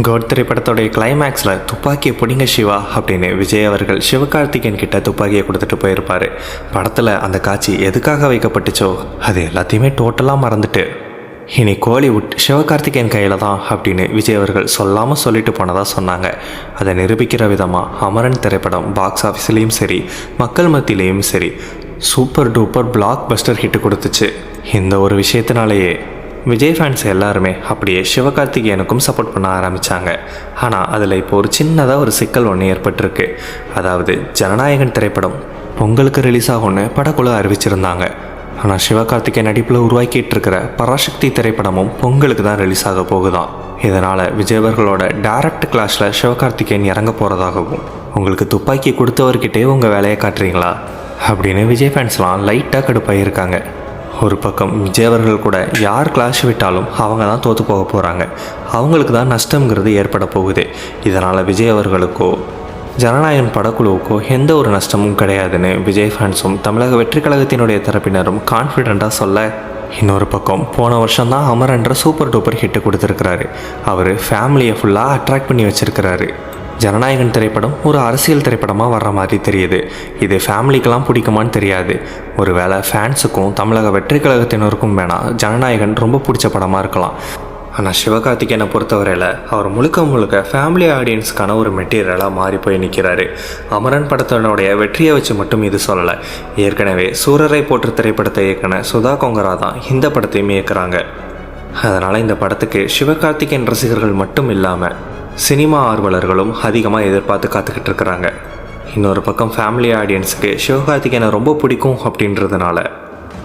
Code திரைப்படத்தோடைய கிளைமேக்ஸில் துப்பாக்கியை பிடிங்க சிவா அப்படின்னு விஜய் அவர்கள் சிவகார்த்திகேயன் கிட்ட துப்பாக்கியை கொடுத்துட்டு போயிருப்பார். படத்தில் அந்த காட்சி எதுக்காக வைக்கப்பட்டுச்சோ அது எல்லாத்தையுமே டோட்டலாக மறந்துட்டு இனி கோலிவுட் சிவகார்த்திகேயன் கையில் தான் அப்படின்னு விஜய் அவர்கள் சொல்லாமல் சொல்லிட்டு போனதாக சொன்னாங்க. அதை நிரூபிக்கிற விதமாக அமரன் திரைப்படம் பாக்ஸ் ஆஃபீஸ்லேயும் சரி மக்கள் மத்தியிலையும் சரி super duper black Bastar hit கொடுத்துச்சு. இந்த ஒரு விஷயத்தினாலேயே விஜய் ஃபேன்ஸ் எல்லாருமே அப்படியே சிவகார்த்திகேயனுக்கும் சப்போர்ட் பண்ண ஆரம்பித்தாங்க. ஆனால் அதில் இப்போ ஒரு சின்னதாக ஒரு சிக்கல் ஒன்று ஏற்பட்டிருக்கு. அதாவது ஜனநாயகன் திரைப்படம் பொங்கலுக்கு ரிலீஸ் ஆகும்னு படக்குழு அறிவிச்சிருந்தாங்க. ஆனால் சிவகார்த்திகேயன் நடிப்பில் உருவாக்கிட்டு இருக்கிற பராசக்தி திரைப்படமும் பொங்கலுக்கு தான் ரிலீஸ் ஆக போகுதான். இதனால் விஜய் அவர்களோட டைரக்ட் கிளாஸில் சிவகார்த்திகேயன் இறங்க போகிறதாகவும் உங்களுக்கு துப்பாக்கி கொடுத்தவர்கிட்டே உங்கள் வேலையை காட்டுறீங்களா அப்படின்னு விஜய் ஃபேன்ஸ்லாம் லைட்டாக கடுப்பாயிருக்காங்க. ஒரு பக்கம் விஜய் அவர்கள் கூட யார் கிளாஷ் விட்டாலும் அவங்க தான் தோற்று போக போகிறாங்க. அவங்களுக்கு தான் நஷ்டங்கிறது ஏற்பட போகுது. இதனால் விஜய் அவர்களுக்கோ ஜனநாயகன் படக்குழுவுக்கோ எந்த ஒரு நஷ்டமும் கிடையாதுன்னு விஜய் ஃபேன்ஸும் தமிழக வெற்றி கழகத்தினுடைய தரப்பினரும் கான்ஃபிடெண்ட்டாக சொல்ல, இன்னொரு பக்கம் போன வருஷம்தான் அமரன்ற சூப்பர் டூப்பர் ஹிட்டு கொடுத்துருக்கிறாரு. அவர் ஃபேமிலியை ஃபுல்லாக அட்ராக்ட் பண்ணி வச்சுருக்கிறாரு. ஜனநாயகன் திரைப்படம் ஒரு அரசியல் திரைப்படமாக வர்ற மாதிரி தெரியுது. இது ஃபேமிலிக்கெல்லாம் பிடிக்குமான்னு தெரியாது. ஒரு வேளை ஃபேன்ஸுக்கும் தமிழக வெற்றி கழகத்தினருக்கும் வேணால் ஜனநாயகன் ரொம்ப பிடிச்ச படமாக இருக்கலாம். ஆனால் சிவகார்த்திகேயனை பொறுத்தவரையில் அவர் முழுக்க ஃபேமிலி ஆடியன்ஸுக்கான ஒரு மெட்டீரியலாக மாறி போய் நிற்கிறாரு. அமரன் படத்தினுடைய வெற்றியை வச்சு மட்டும் இது சொல்லலை. ஏற்கனவே சூரரை போற்று திரைப்படத்தை இயக்குன சுதா கொங்கரா தான் இந்த படத்தையும் இயக்குறாங்க. அதனால் இந்த படத்துக்கு சிவகார்த்திகேயன் ரசிகர்கள் மட்டும் இல்லாமல் சினிமா ஆர்வலர்களும் அதிகமாக எதிர்பார்த்து காத்துக்கிட்டு இருக்கிறாங்க. இன்னொரு பக்கம் ஃபேமிலி ஆடியன்ஸுக்கு சிவகார்த்திகேயனை ரொம்ப பிடிக்கும் அப்படின்றதுனால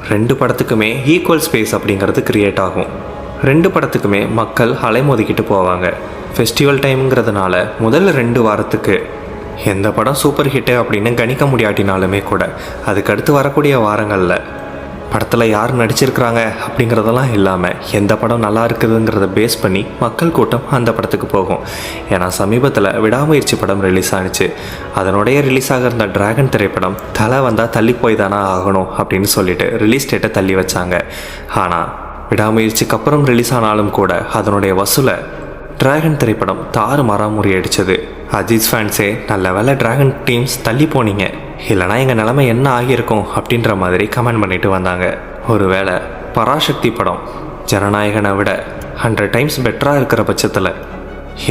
2 படத்துக்குமே ஈக்குவல் ஸ்பேஸ் அப்படிங்கிறது க்ரியேட் ஆகும். 2 படத்துக்குமே மக்கள் அலைமோதிக்கிட்டு போவாங்க. ஃபெஸ்டிவல் டைமுங்கிறதுனால முதல் 2 வாரத்துக்கு எந்த படம் சூப்பர் ஹிட்டு அப்படின்னு கணிக்க முடியாட்டினாலுமே கூட அதுக்கடுத்து வரக்கூடிய வாரங்களில் படத்தில் யார் நடிச்சிருக்கிறாங்க அப்படிங்கிறதெல்லாம் இல்லாமல் எந்த படம் நல்லா இருக்குதுங்கிறத பேஸ் பண்ணி மக்கள் கூட்டம் அந்த படத்துக்கு போகும். ஏன்னா சமீபத்தில் விடாமுயற்சி படம் ரிலீஸ் ஆனிச்சு. அதனுடைய ரிலீஸ் ஆக இருந்த டிராகன் திரைப்படம் தலை வந்தால் தள்ளி போய் தானே ஆகணும் அப்படின்னு சொல்லிட்டு ரிலீஸ் டேட்டை தள்ளி வச்சாங்க. ஆனால் விடாமுயற்சிக்கு அப்புறம் ரிலீஸ் ஆனாலும் கூட அதனுடைய வசூலை டிராகன் திரைப்படம் தாறுமாறாக முறியடிச்சது. அஜித் ஃபேன்ஸே நல்ல வேலை டிராகன் டீம்ஸ் தள்ளி போனீங்க, இல்லைனா எங்கள் நிலைமை என்ன ஆகியிருக்கும் அப்படின்ற மாதிரி கமெண்ட் பண்ணிட்டு வந்தாங்க. ஒரு வேளை பராசக்தி படம் ஜனநாயகனை விட 100 டைம்ஸ் பெட்டராக இருக்கிற பட்சத்தில்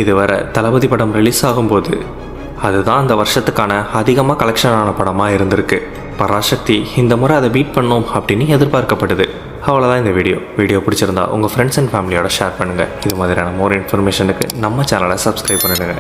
இதுவரை தளபதி படம் ரிலீஸ் ஆகும்போது அதுதான் அந்த வருஷத்துக்கான அதிகமாக கலெக்ஷன் ஆன படமாக இருந்திருக்கு. பராசக்தி இந்த முறை அதை பீட் பண்ணோம் அப்படின்னு எதிர்பார்க்கப்படுது. அவ்வளோதான் இந்த வீடியோ பிடிச்சிருந்தா உங்கள் ஃப்ரெண்ட்ஸ் அண்ட் ஃபேமிலியோட ஷேர் பண்ணுங்கள். இது மாதிரியான மோர் இன்ஃபர்மேஷனுக்கு நம்ம சேனலை சப்ஸ்கிரைப் பண்ணிடுங்க.